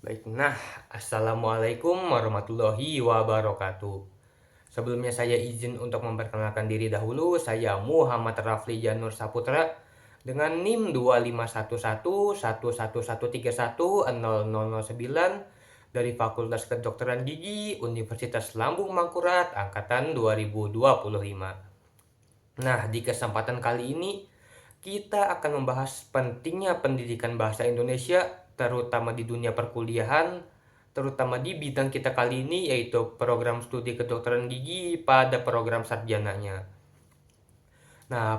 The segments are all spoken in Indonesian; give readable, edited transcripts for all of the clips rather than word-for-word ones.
Baik, assalamualaikum warahmatullahi wabarakatuh. Sebelumnya saya izin untuk memperkenalkan diri dahulu. Saya Muhammad Rafli Janur Saputra dengan NIM 2511111310009 dari Fakultas Kedokteran Gigi Universitas Lambung Mangkurat angkatan 2025. Di kesempatan kali ini kita akan membahas pentingnya pendidikan bahasa Indonesia, terutama di dunia perkuliahan, terutama di bidang kita kali ini, yaitu program studi kedokteran gigi pada program sarjananya.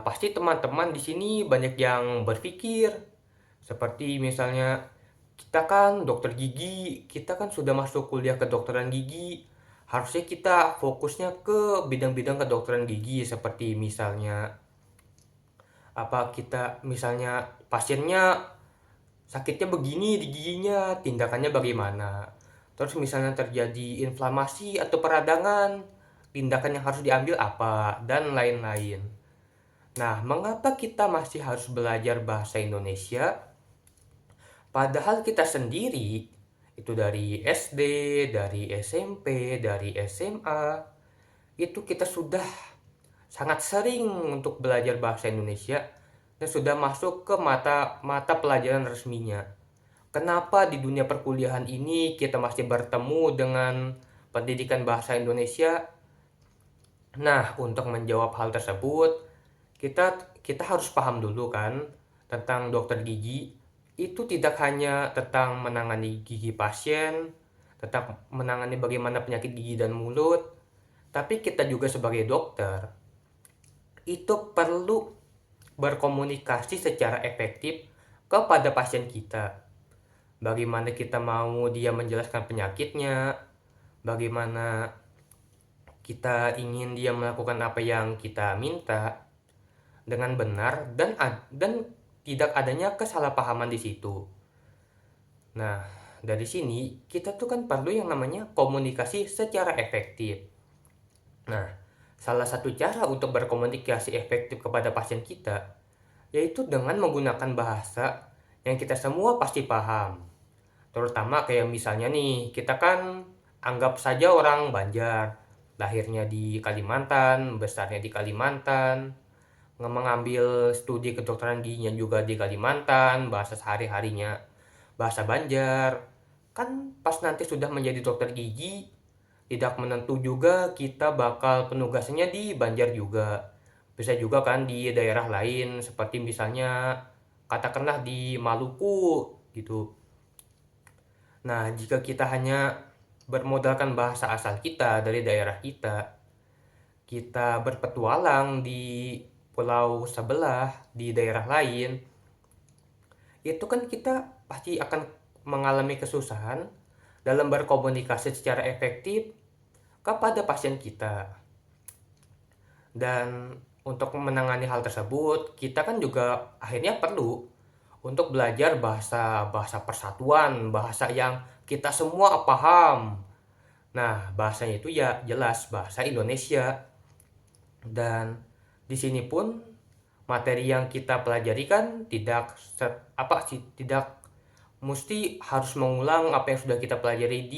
Pasti teman-teman di sini banyak yang berpikir, seperti misalnya, kita kan dokter gigi, kita kan sudah masuk kuliah kedokteran gigi, harusnya kita fokusnya ke bidang-bidang kedokteran gigi, seperti misalnya kita misalnya pasiennya sakitnya begini di giginya, tindakannya bagaimana. Terus misalnya terjadi inflamasi atau peradangan, tindakan yang harus diambil apa, dan lain-lain. Mengapa kita masih harus belajar bahasa Indonesia? Padahal kita sendiri, itu dari SD, dari SMP, dari SMA, itu kita sudah sangat sering untuk belajar bahasa Indonesia dan sudah masuk ke mata pelajaran resminya. Kenapa di dunia perkuliahan ini kita masih bertemu dengan pendidikan bahasa Indonesia? Untuk menjawab hal tersebut, kita harus paham dulu kan tentang dokter gigi. Itu tidak hanya tentang menangani gigi pasien, tentang menangani bagaimana penyakit gigi dan mulut, tapi kita juga sebagai dokter itu perlu berkomunikasi secara efektif kepada pasien kita. Bagaimana kita mau dia menjelaskan penyakitnya, bagaimana kita ingin dia melakukan apa yang kita minta dengan benar dan tidak adanya kesalahpahaman di situ. Dari sini kita tuh kan perlu yang namanya komunikasi secara efektif. Salah satu cara untuk berkomunikasi efektif kepada pasien kita yaitu dengan menggunakan bahasa yang kita semua pasti paham. Terutama kayak misalnya nih, kita kan anggap saja orang Banjar, lahirnya di Kalimantan, besarnya di Kalimantan, mengambil studi kedokteran giginya juga di Kalimantan, bahasa sehari-harinya bahasa Banjar. Kan pas nanti sudah menjadi dokter gigi, tidak menentu juga kita bakal penugasannya di Banjar juga. Bisa juga kan di daerah lain, seperti misalnya katakanlah di Maluku gitu. Jika kita hanya bermodalkan bahasa asal kita dari daerah kita, kita berpetualang di pulau sebelah, di daerah lain, itu kan kita pasti akan mengalami kesusahan dalam berkomunikasi secara efektif kepada pasien kita. Dan untuk menangani hal tersebut, kita kan juga akhirnya perlu untuk belajar bahasa persatuan, bahasa yang kita semua paham. Bahasanya itu ya jelas bahasa Indonesia. Dan di sini pun materi yang kita pelajari kan tidak mesti harus mengulang apa yang sudah kita pelajari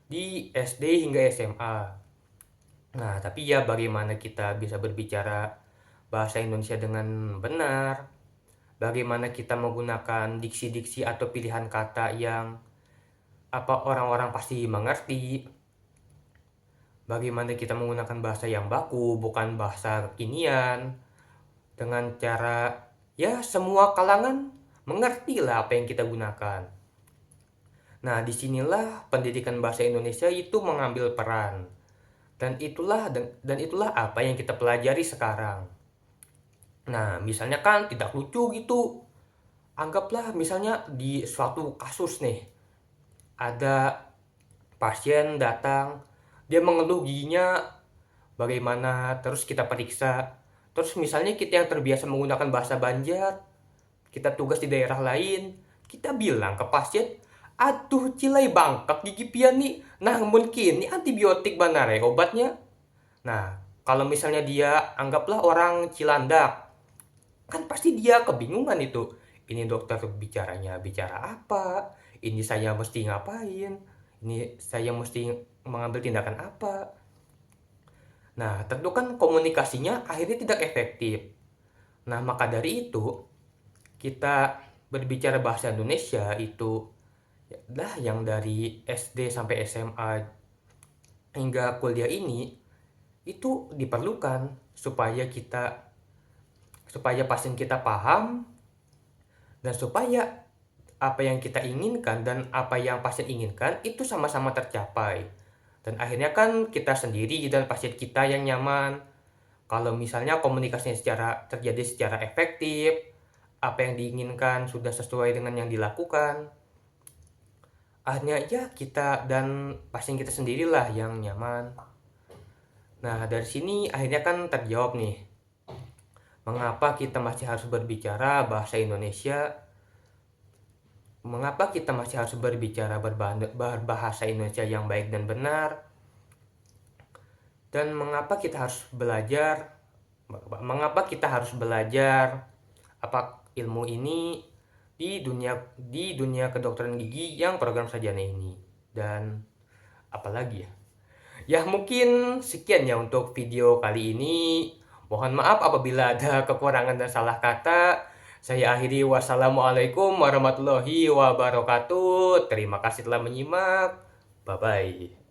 di SD hingga SMA. Tapi ya bagaimana kita bisa berbicara bahasa Indonesia dengan benar, bagaimana kita menggunakan diksi-diksi atau pilihan kata yang orang-orang pasti mengerti, bagaimana kita menggunakan bahasa yang baku, bukan bahasa kekinian, dengan cara ya semua kalangan mengerti lah apa yang kita gunakan. Disinilah pendidikan bahasa Indonesia itu mengambil peran. Dan itulah apa yang kita pelajari sekarang. Misalnya kan tidak lucu gitu. Anggaplah misalnya di suatu kasus nih, ada pasien datang, dia mengeluh giginya bagaimana, terus kita periksa. Terus misalnya kita yang terbiasa menggunakan bahasa Banjar, kita tugas di daerah lain, kita bilang ke pasien, aduh cilai bangkak gigi pian nih, mungkin ini antibiotik benar ya obatnya. Kalau misalnya dia anggaplah orang Cilandak, kan pasti dia kebingungan itu. Ini dokter bicara apa? ini saya mesti ngapain, ini saya mesti mengambil tindakan apa. Nah, tentu kan komunikasinya akhirnya tidak efektif. Nah, maka dari itu, kita berbicara bahasa Indonesia itu lah yang dari SD sampai SMA hingga kuliah ini itu diperlukan supaya pasien kita paham dan supaya apa yang kita inginkan dan apa yang pasien inginkan itu sama-sama tercapai. Dan akhirnya kan kita sendiri dan pasien kita yang nyaman. Kalau misalnya komunikasinya terjadi secara efektif, apa yang diinginkan sudah sesuai dengan yang dilakukan, akhirnya ya kita dan pasien kita sendirilah yang nyaman. Nah, dari sini akhirnya kan terjawab nih, mengapa kita masih harus berbicara bahasa Indonesia? Mengapa kita masih harus berbicara berbahasa Indonesia yang baik dan benar? Dan mengapa kita harus belajar apa ilmu ini di dunia kedokteran gigi yang program sarjana ini? Dan apalagi ya? Ya mungkin sekian ya untuk video kali ini. Mohon maaf apabila ada kekurangan dan salah kata. Saya akhiri, wassalamualaikum warahmatullahi wabarakatuh. Terima kasih telah menyimak. Bye-bye.